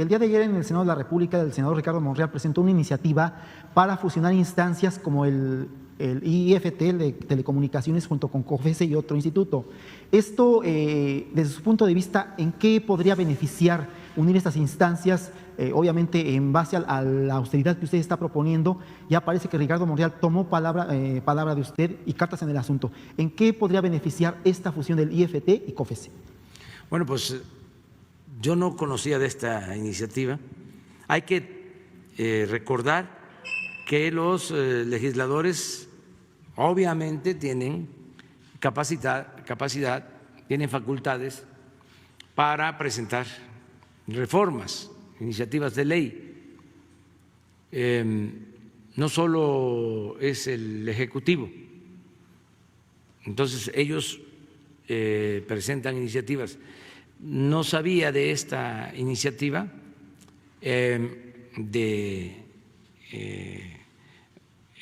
el día de ayer en el Senado de la República, el senador Ricardo Monreal presentó una iniciativa para fusionar instancias como el IFT, el de Telecomunicaciones, junto con COFESE y otro instituto. Esto, desde su punto de vista, ¿en qué podría beneficiar unir estas instancias? Obviamente, en base a la austeridad que usted está proponiendo, ya parece que Ricardo Monreal tomó palabra de usted y cartas en el asunto. ¿En qué podría beneficiar esta fusión del IFT y COFESE? Bueno, pues yo no conocía de esta iniciativa. Hay que recordar que los legisladores obviamente tienen capacidad, tienen facultades para presentar reformas, iniciativas de ley. No solo es el Ejecutivo, entonces ellos presentan iniciativas. No sabía de esta iniciativa de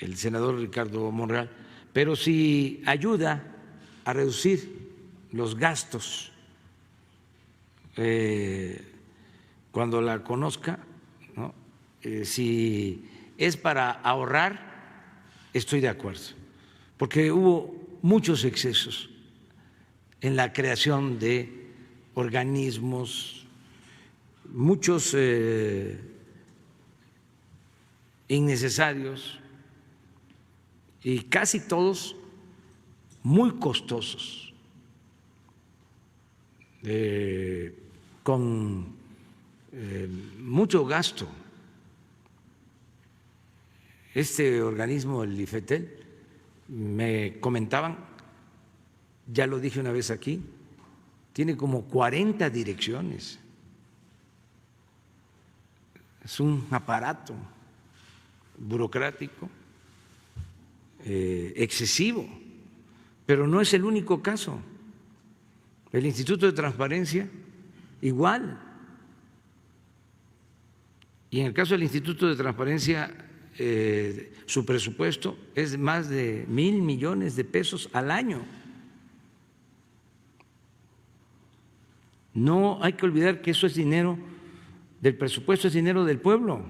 el senador Ricardo Monreal, pero si ayuda a reducir los gastos cuando la conozca, ¿no? Si es para ahorrar, estoy de acuerdo, porque hubo muchos excesos en la creación de organismos, muchos innecesarios y casi todos muy costosos, con mucho gasto. Este organismo, el IFETEL, me comentaban, ya lo dije una vez aquí, tiene como 40 direcciones. Es un aparato burocrático excesivo, pero no es el único caso. El Instituto de Transparencia, igual. Y en el caso del Instituto de Transparencia, su presupuesto es más de 1,000 millones de pesos al año. No hay que olvidar que eso es dinero del presupuesto, es dinero del pueblo.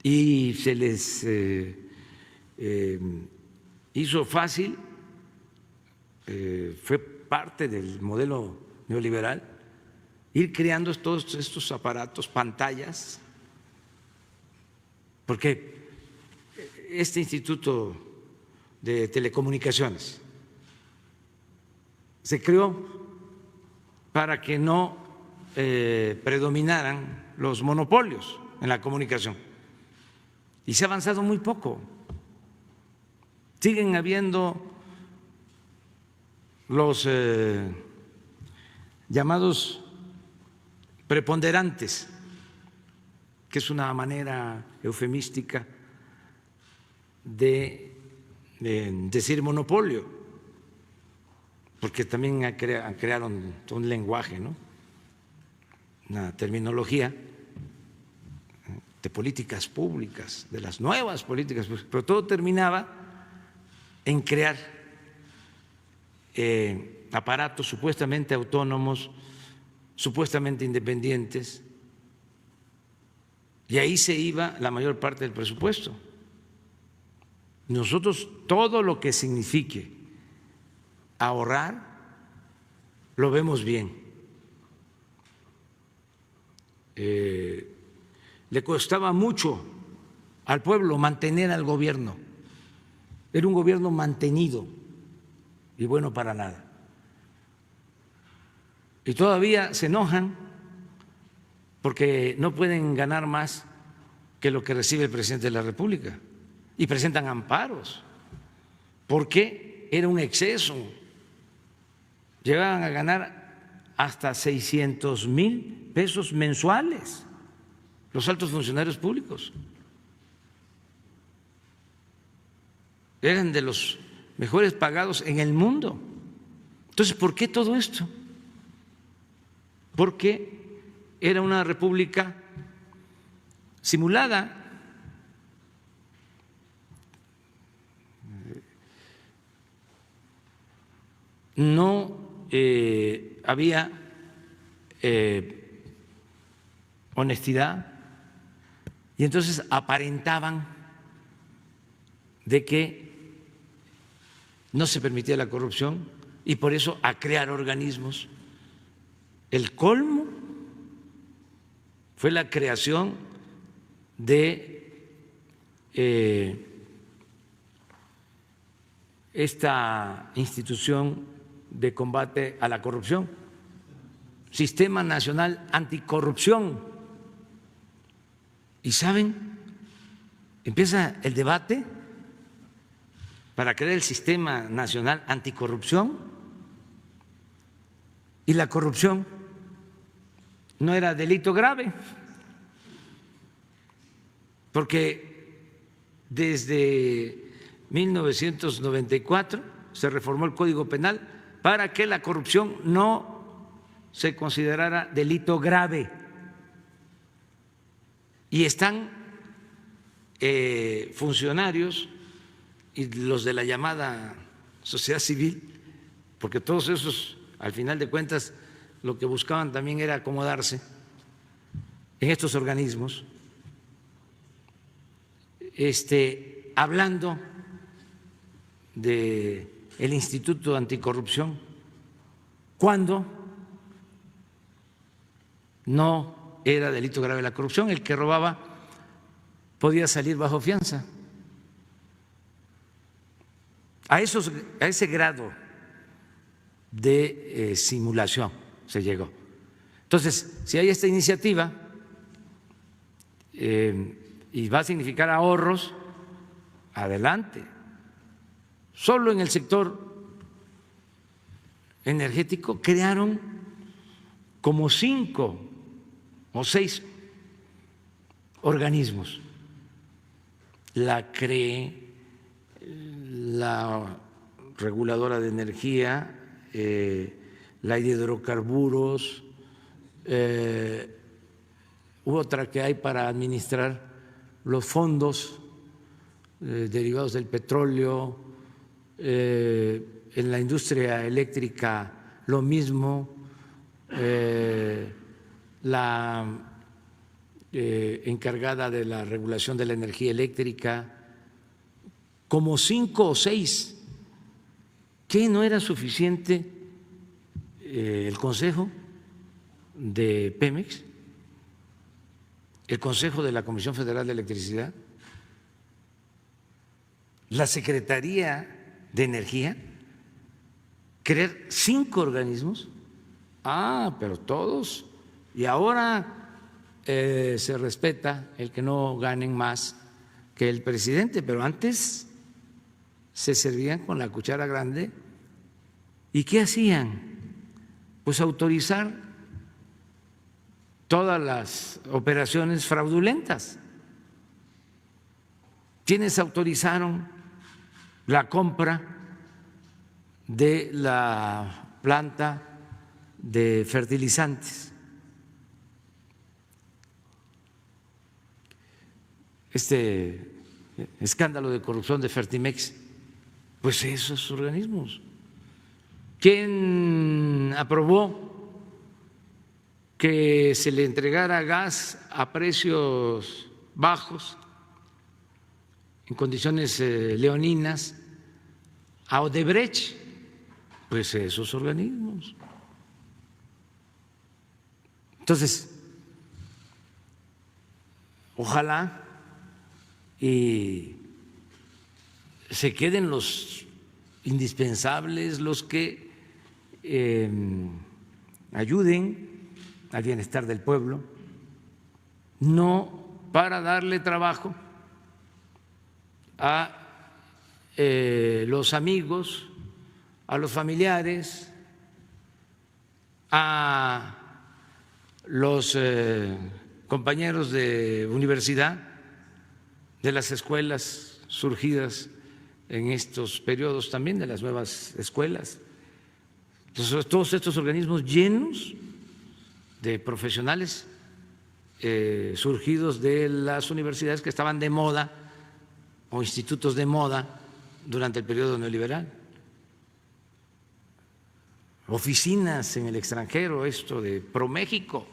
Y se les hizo fácil, fue parte del modelo neoliberal, ir creando todos estos aparatos, pantallas, porque este Instituto de Telecomunicaciones se creó para que no predominaran los monopolios en la comunicación. Y se ha avanzado muy poco. Siguen habiendo los llamados preponderantes, que es una manera eufemística de decir monopolio, porque también crearon un lenguaje, ¿no? Una terminología de políticas públicas, de las nuevas políticas públicas, pero todo terminaba en crear aparatos supuestamente autónomos, supuestamente independientes, y ahí se iba la mayor parte del presupuesto. Nosotros todo lo que signifique ahorrar lo vemos bien. Le costaba mucho al pueblo mantener al gobierno, era un gobierno mantenido y bueno para nada. Y todavía se enojan porque no pueden ganar más que lo que recibe el presidente de la República y presentan amparos porque era un exceso. Llegaban a ganar hasta 600,000 pesos mensuales los altos funcionarios públicos. Eran de los mejores pagados en el mundo. Entonces, ¿por qué todo esto? Porque era una república simulada. No había honestidad, y entonces aparentaban de que no se permitía la corrupción y por eso a crear organismos. El colmo fue la creación de esta institución de combate a la corrupción, Sistema Nacional Anticorrupción. ¿Y saben? Empieza el debate para crear el Sistema Nacional Anticorrupción y la corrupción no era delito grave, porque desde 1994 se reformó el Código Penal para que la corrupción no se considerara delito grave. Y están funcionarios y los de la llamada sociedad civil, porque todos esos, al final de cuentas, lo que buscaban también era acomodarse en estos organismos, hablando del Instituto Anticorrupción, cuando no era delito grave la corrupción. El que robaba podía salir bajo fianza. A ese grado de simulación se llegó. Entonces, si hay esta iniciativa y va a significar ahorros, adelante. Solo en el sector energético crearon como 5 o 6 organismos. La CRE, la reguladora de energía, la de hidrocarburos, otra que hay para administrar los fondos derivados del petróleo, en la industria eléctrica lo mismo, la encargada de la regulación de la energía eléctrica, como 5 o 6. ¿Qué no era suficiente el Consejo de Pemex, el Consejo de la Comisión Federal de Electricidad, la Secretaría de Energía, crear 5 organismos? Pero todos, y ahora se respeta el que no ganen más que el presidente, pero antes se servían con la cuchara grande. ¿Y qué hacían? Pues autorizar todas las operaciones fraudulentas. ¿Quiénes autorizaron la compra de la planta de fertilizantes? Este escándalo de corrupción de Fertimex, pues esos organismos. ¿Quién aprobó que se le entregara gas a precios bajos, en condiciones leoninas, a Odebrecht? Pues esos organismos. Entonces, ojalá y se queden los indispensables, los que ayuden al bienestar del pueblo, no para darle trabajo a los amigos, a los familiares, a los compañeros de universidad, de las escuelas surgidas en estos periodos, también de las nuevas escuelas. Entonces, todos estos organismos llenos de profesionales surgidos de las universidades que estaban de moda o institutos de moda durante el periodo neoliberal. Oficinas en el extranjero, esto de ProMéxico,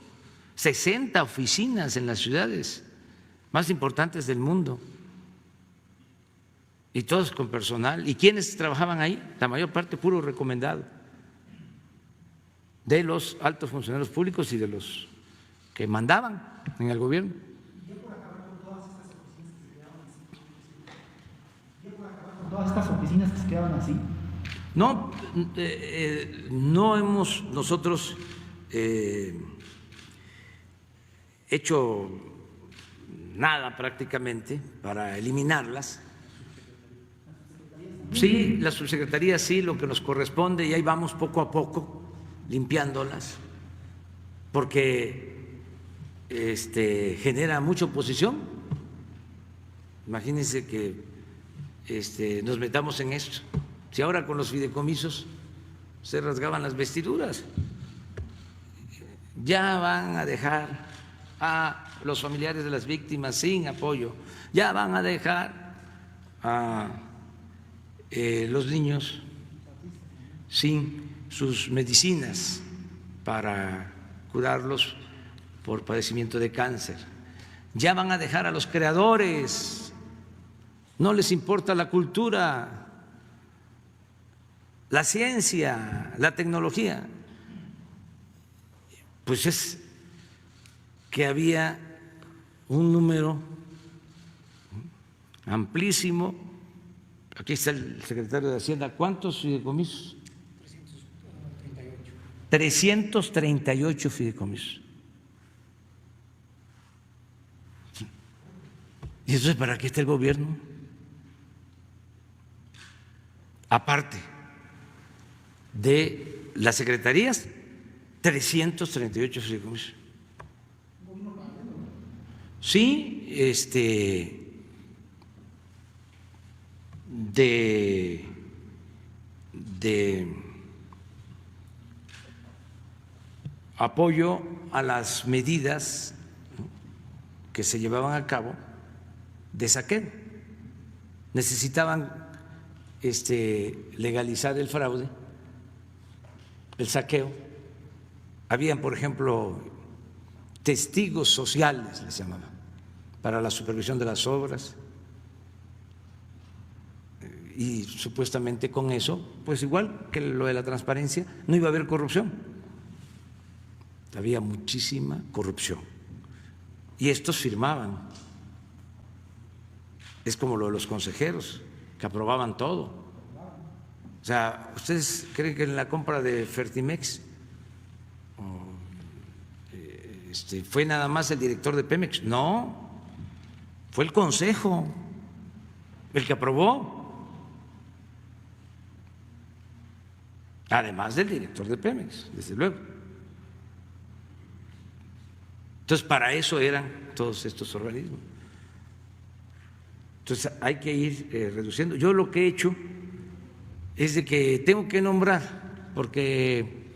60 oficinas en las ciudades más importantes del mundo, y todos con personal. ¿Y quiénes trabajaban ahí? La mayor parte puro recomendado de los altos funcionarios públicos y de los que mandaban en el gobierno. Todas estas oficinas que se quedaban así. No, no hemos nosotros hecho nada prácticamente para eliminarlas. Sí, la subsecretaría sí, lo que nos corresponde, y ahí vamos poco a poco limpiándolas, porque genera mucha oposición. Imagínense que nos metamos en esto. Si ahora con los fideicomisos se rasgaban las vestiduras, ya van a dejar a los familiares de las víctimas sin apoyo, ya van a dejar a los niños sin sus medicinas para curarlos por padecimiento de cáncer, ya van a dejar a los creadores, no les importa la cultura, la ciencia, la tecnología. Pues es que había un número amplísimo. Aquí está el secretario de Hacienda. ¿Cuántos fideicomisos? 338 fideicomisos. ¿Y eso es para qué está el gobierno? Aparte de las secretarías, 338 fideicomisos. Sí, de apoyo a las medidas que se llevaban a cabo de saqueo. Necesitaban legalizar el fraude, el saqueo. Habían, por ejemplo, testigos sociales, les llamaban, para la supervisión de las obras, y supuestamente con eso, pues igual que lo de la transparencia, no iba a haber corrupción. Había muchísima corrupción y estos firmaban. Es como lo de los consejeros, que aprobaban todo. O sea, ¿ustedes creen que en la compra de Fertimex fue nada más el director de Pemex? No, fue el Consejo el que aprobó, además del director de Pemex, desde luego. Entonces, para eso eran todos estos organismos. Entonces, hay que ir reduciendo. Yo lo que he hecho es de que tengo que nombrar, porque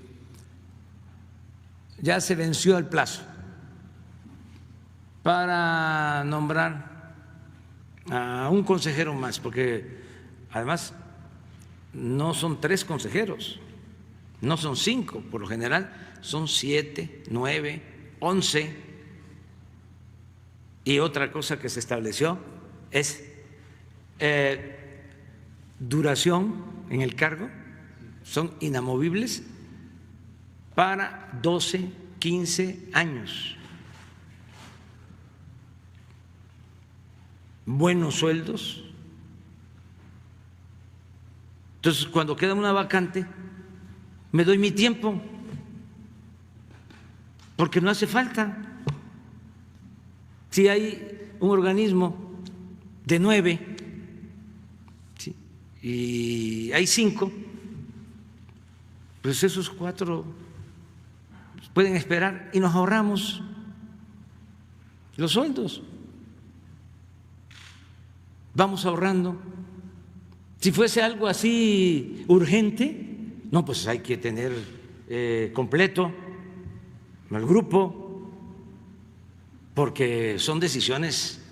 ya se venció el plazo para nombrar a un consejero más, porque además no son 3 consejeros, no son 5, por lo general son 7, 9, 11. Y otra cosa que se estableció es duración en el cargo, son inamovibles para 12, 15 años. Buenos sueldos. Entonces, cuando queda una vacante, me doy mi tiempo, porque no hace falta. Si hay un organismo de 9, ¿sí?, y hay 5, pues esos 4 pueden esperar y nos ahorramos los sueldos. Vamos ahorrando. Si fuese algo así urgente, no, pues hay que tener completo el grupo, porque son decisiones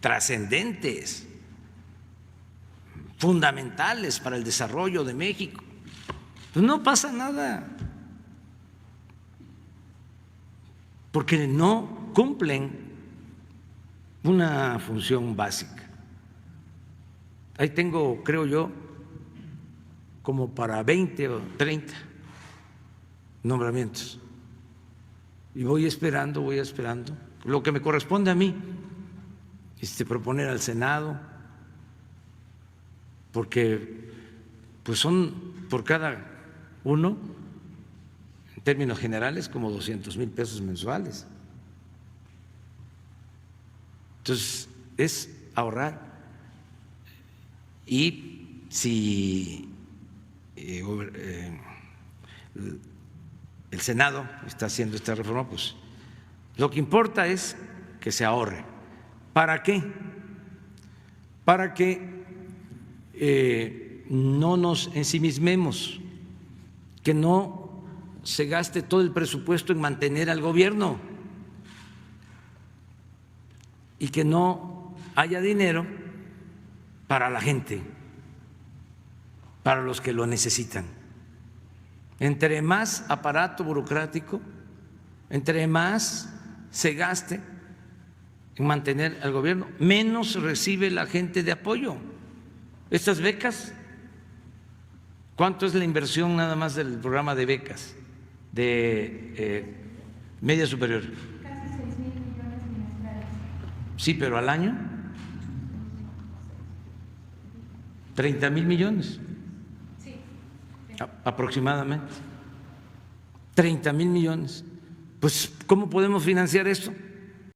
trascendentes, fundamentales para el desarrollo de México. Pues no pasa nada. porque no cumplen una función básica. Ahí tengo, creo yo, como para 20 o 30 nombramientos. Y voy esperando lo que me corresponde a mí, proponer al Senado, porque pues son por cada uno, en términos generales, como 200,000 pesos mensuales. Entonces, es ahorrar. Y si el Senado está haciendo esta reforma, pues lo que importa es que se ahorre. ¿Para qué? Para que no nos ensimismemos, que no se gaste todo el presupuesto en mantener al gobierno y que no haya dinero para la gente, para los que lo necesitan. Entre más aparato burocrático, entre más se gaste en mantener al gobierno, menos recibe la gente de apoyo. Estas becas, ¿cuánto es la inversión nada más del programa de becas de media superior? Casi 6,000 millones bimestrales. Sí, pero al año 30,000 millones. Sí. Aproximadamente 30,000 millones. Pues, ¿cómo podemos financiar esto?